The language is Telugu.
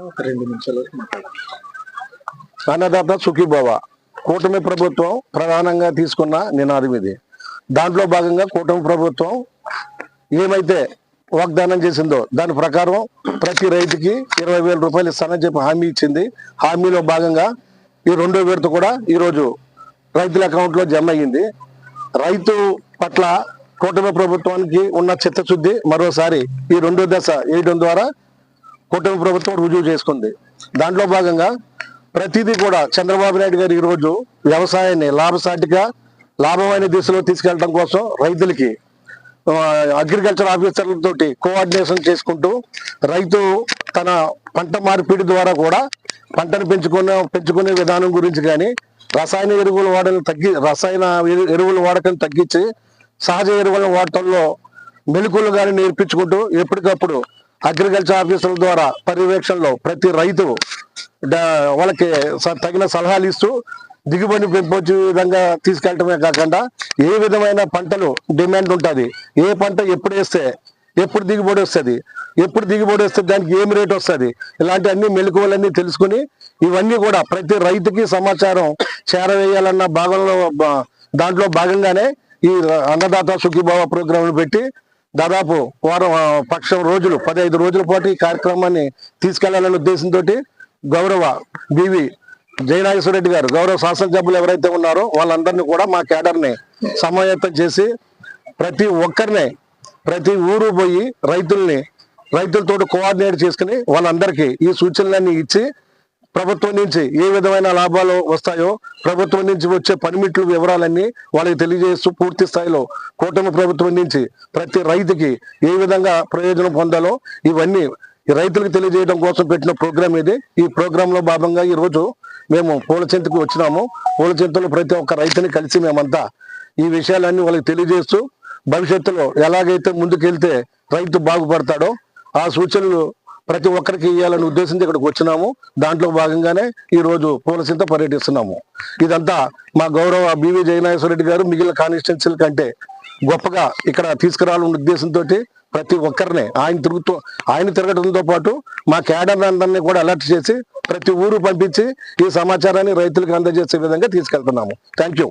ఒక 2 నిమిషాలు మాట్లాడాలి. అన్నదాత సుఖీభవ కూటమి ప్రభుత్వం ప్రధానంగా తీసుకున్న నినాదం ఇది. దాంట్లో భాగంగా కూటమి ప్రభుత్వం ఏమైతే వాగ్దానం చేసిందో దాని ప్రకారం ప్రతి రైతుకి 20,000 రూపాయలు ఇస్తానని చెప్పి హామీ ఇచ్చింది. హామీలో భాగంగా ఈ 2వ విడత కూడా ఈరోజు రైతుల అకౌంట్లో జమ అయ్యింది. రైతు పట్ల కూటమి ప్రభుత్వానికి ఉన్న చిత్తశుద్ధి మరోసారి ఈ 2వ దశ వేయడం ద్వారా కూటమి ప్రభుత్వం రుజువు చేసుకుంది. దాంట్లో భాగంగా ప్రతిదీ కూడా చంద్రబాబు నాయుడు గారు ఈరోజు వ్యవసాయాన్ని లాభసాటిగా లాభమైన దిశలో తీసుకెళ్లడం కోసం రైతులకి అగ్రికల్చర్ ఆఫీసర్లతోటి కోఆర్డినేషన్ చేసుకుంటూ రైతు తన పంట మార్పిడి ద్వారా కూడా పంటను పెంచుకునే విధానం గురించి కానీ రసాయన ఎరువుల వాడకం తగ్గించి సహజ ఎరువుల వాడటంలో మెలకువలు కానీ నేర్పించుకుంటూ ఎప్పటికప్పుడు అగ్రికల్చర్ ఆఫీసర్ల ద్వారా పర్యవేక్షణలో ప్రతి రైతు వాళ్ళకి తగిన సలహాలు ఇస్తూ దిగుబడి పెంపొచ్చే విధంగా తీసుకెళ్లటమే కాకుండా ఏ విధమైన పంటలు డిమాండ్ ఉంటుంది, ఏ పంట ఎప్పుడు వేస్తే ఎప్పుడు దిగుబడి వస్తుంది, దానికి ఏం రేట్ వస్తుంది, ఇలాంటి అన్ని మెలకువలన్నీ తెలుసుకుని ఇవన్నీ కూడా ప్రతి రైతుకి సమాచారం చేరవేయాలన్న దాంట్లో భాగంగానే ఈ అన్నదాత సుఖీభావ ప్రోగ్రాంను పెట్టి దాదాపు పక్షం రోజులు 15 రోజుల పాటు ఈ కార్యక్రమాన్ని తీసుకెళ్లాలనే ఉద్దేశంతో గౌరవ బివి జయనాగేశ్వర రెడ్డి గారు గౌరవ శాసనసభ్యులు ఎవరైతే ఉన్నారో వాళ్ళందరినీ కూడా మా కేడర్ని సమాయత్తం చేసి ప్రతి ఒక్కరిని ప్రతి ఊరు పోయి రైతులతో కోఆర్డినేట్ చేసుకుని వాళ్ళందరికీ ఈ సూచనలన్నీ ఇచ్చి ప్రభుత్వం నుంచి ఏ విధమైన లాభాలు వస్తాయో ప్రభుత్వం నుంచి వచ్చే పనిమిట్లు వివరాలన్నీ వాళ్ళకి తెలియజేస్తూ పూర్తి స్థాయిలో కూటమి ప్రభుత్వం నుంచి ప్రతి రైతుకి ఏ విధంగా ప్రయోజనం పొందాలో ఇవన్నీ రైతులకు తెలియజేయడం కోసం పెట్టిన ప్రోగ్రాం ఇది. ఈ ప్రోగ్రామ్ లో భాగంగా ఈ రోజు మేము పూలచెంతకు వచ్చినాము. పూలచెంతలో ప్రతి ఒక్క రైతుని కలిసి మేమంతా ఈ విషయాలన్నీ వాళ్ళకి తెలియజేస్తూ భవిష్యత్తులో ఎలాగైతే ముందుకెళ్తే రైతు బాగుపడతాడో ఆ సూచనలు ప్రతి ఒక్కరికి ఇవ్వాలని ఉద్దేశంతో ఇక్కడికి వచ్చినాము. దాంట్లో భాగంగానే ఈ రోజు పూలచెంత పర్యటిస్తున్నాము. ఇదంతా మా గౌరవ బివి జయనాగేశ్వర రెడ్డి గారు మిగిలిన కాన్స్టిట్యున్సీల కంటే గొప్పగా ఇక్కడ తీసుకురావాలనే ఉద్దేశంతో ప్రతి ఒక్కరిని ఆయన తిరగడంతో పాటు మా కేడర్ అందరినీ కూడా అలర్ట్ చేసి ప్రతి ఊరు పంపించి ఈ సమాచారాన్ని రైతులకు అందజేసే విధంగా తీసుకెళ్తున్నాము. Thank you.